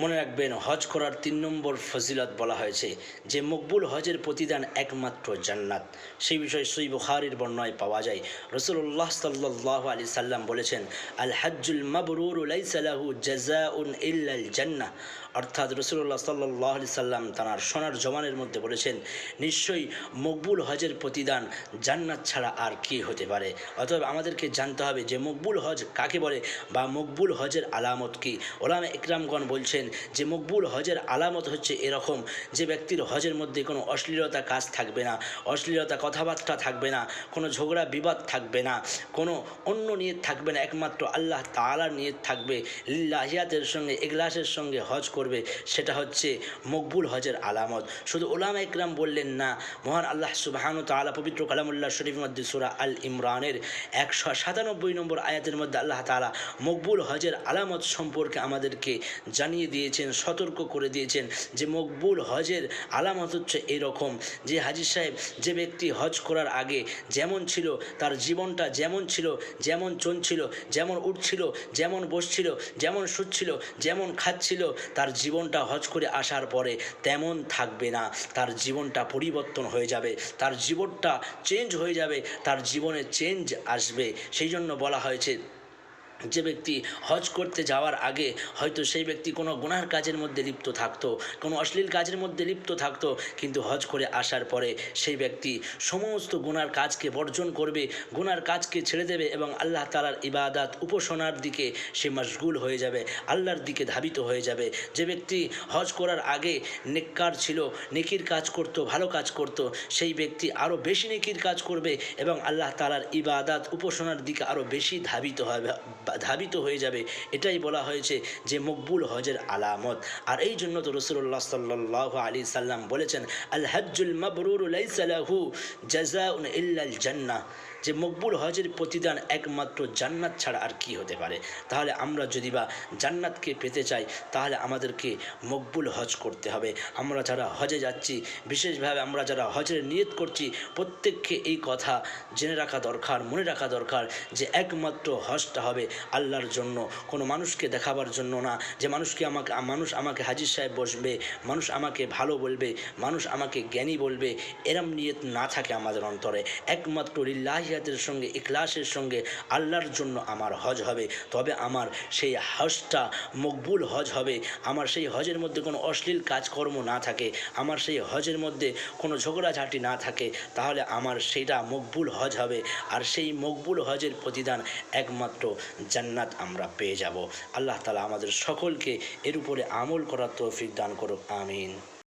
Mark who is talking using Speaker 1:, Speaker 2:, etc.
Speaker 1: মনে রাখবেন, হজ করার ৩ নম্বর ফজিলত বলা হয়েছে যে মকবুল হজের প্রতিদান একমাত্র জান্নাত। সেই বিষয়ে সহিহ বুখারীর বর্ণনায় পাওয়া যায়, রাসূলুল্লাহ সাল্লাল্লাহু আলাইহি সাল্লাম বলেছেন, আল হাজ্জুল মাবরুরু লাইসা লাহু জাযাউন ইল্লাল জান্নাহ। অর্থাৎ রাসূলুল্লাহ সাল্লাল্লাহু আলাইহি সাল্লাম তাঁর সোনার জবানের মধ্যে বলেছেন, নিশ্চয়ই মকবুল হজের প্রতিদান জান্নাত ছাড়া আর কি হতে পারে। অতএব আমাদেরকে জানতে হবে যে মকবুল হজ কাকে বলে বা মকবুল হজের আলামত কী। ওলামা ইকরামগণ বলছেন যে মকবুল হজের আলামত হচ্ছে এরকম, যে ব্যক্তির হজের মধ্যে কোনো অশ্লীলতা কাজ থাকবে না, অশ্লীলতা কথাবার্তা থাকবে না, কোনো ঝগড়া বিবাদ থাকবে না, কোনো অন্য নিয়ত থাকবে না, একমাত্র আল্লাহ তাআলার নিয়ত থাকবে, লিল্লাহিয়াতের সঙ্গে ইখলাসের সঙ্গে হজ করবে। সেটা হচ্ছে মকবুল হজের আলামত। শুধু ওলামা ইকরাম বললেন না, মহান আল্লাহ সুবহানাহু ওয়া তাআলা পবিত্র কালামুল্লাহ শরীফের মধ্যে সূরা আল ইমরানের 197 নম্বর আয়াতের মধ্যে আল্লাহ তাআলা মকবুল হজের আলামত সম্পর্কে আমাদেরকে জানিয়ে দিয়েছেন, সতর্ক করে দিয়েছেন যে মকবুল হজের আলামত হচ্ছে এরকম, যে হাজী সাহেব, যে ব্যক্তি হজ করার আগে যেমন ছিল, তার জীবনটা যেমন ছিল, যেমন চলছিল, যেমন উঠছিল, যেমন বসছিল, যেমন শুচ্ছিল, যেমন খাচ্ছিল, তার জীবনটা হজ করে আসার পরে তেমন থাকবে না। তার জীবনটা পরিবর্তন হয়ে যাবে, তার জীবনটা চেঞ্জ হয়ে যাবে, তার জীবনে চেঞ্জ আসবে। সেই জন্য বলা হয়েছে, যে ব্যক্তি হজ করতে যাওয়ার আগে হয়তো সেই ব্যক্তি কোনো গুনার কাজের মধ্যে লিপ্ত থাকতো, কোনো অশ্লীল কাজের মধ্যে লিপ্ত থাকতো, কিন্তু হজ করে আসার পরে সেই ব্যক্তি সমস্ত গুনার কাজকে বর্জন করবে, গুনার কাজকে ছেড়ে দেবে এবং আল্লাহ তাআলার ইবাদত উপাসনার দিকে সে মশগুল হয়ে যাবে, আল্লাহর দিকে ধাবিত হয়ে যাবে। যে ব্যক্তি হজ করার আগে নেককার ছিল, নেকির কাজ করত, ভালো কাজ করত, সেই ব্যক্তি আরও বেশি নেকির কাজ করবে এবং আল্লাহ তাআলার ইবাদত উপাসনার দিকে আরও বেশি ধাবিত হয়ে যাবে। এটাই বলা হয়েছে যে মকবুল হজের আলামত। আর এই জন্য তো রাসূলুল্লাহ সাল্লাল্লাহু আলাইহি সাল্লাম বলেছেন, আল হাজ্জুল মাবরুরু লাইসা লাহু জাযাউন ইল্লাল জান্নাহ, যে মকবুল হজের প্রতিদান একমাত্র জান্নাত ছাড়া আর কি হতে পারে। তাহলে আমরা যদি বা জান্নাতকে পেতে চাই, তাহলে আমাদেরকে মকবুল হজ করতে হবে। আমরা যারা হজে যাচ্ছি, বিশেষভাবে আমরা যারা হজের নিয়ত করছি, প্রত্যেককে এই কথা জেনে রাখা দরকার, মনে রাখা দরকার যে একমাত্র হজটা হবে আল্লাহর জন্য, কোনো মানুষকে দেখাবার জন্য না, যে মানুষ আমাকে হাজী সাহেব বসবে, মানুষ আমাকে ভালো বলবে, মানুষ আমাকে জ্ঞানী বলবে, এরম নিয়ত না থাকে আমাদের অন্তরে। একমাত্র লিল্লাহিয়াতের সঙ্গে ইখলাসের সঙ্গে আল্লাহর জন্য আমার হজ হবে, তবে আমার সেই হজটা মকবুল হজ হবে। আমার সেই হজের মধ্যে কোনো অশ্লীল কাজকর্ম না থাকে, আমার সেই হজের মধ্যে কোনো ঝগড়াঝাঁটি না থাকে, তাহলে আমার সেইটা মকবুল হজ হবে। আর সেই মকবুল হজের প্রতিদান একমাত্র জান্নাত আমরা পেয়ে যাব। আল্লাহ তাআলা আমাদের সকলকে এর উপরে আমল করার তৌফিক দান করুক, আমিন।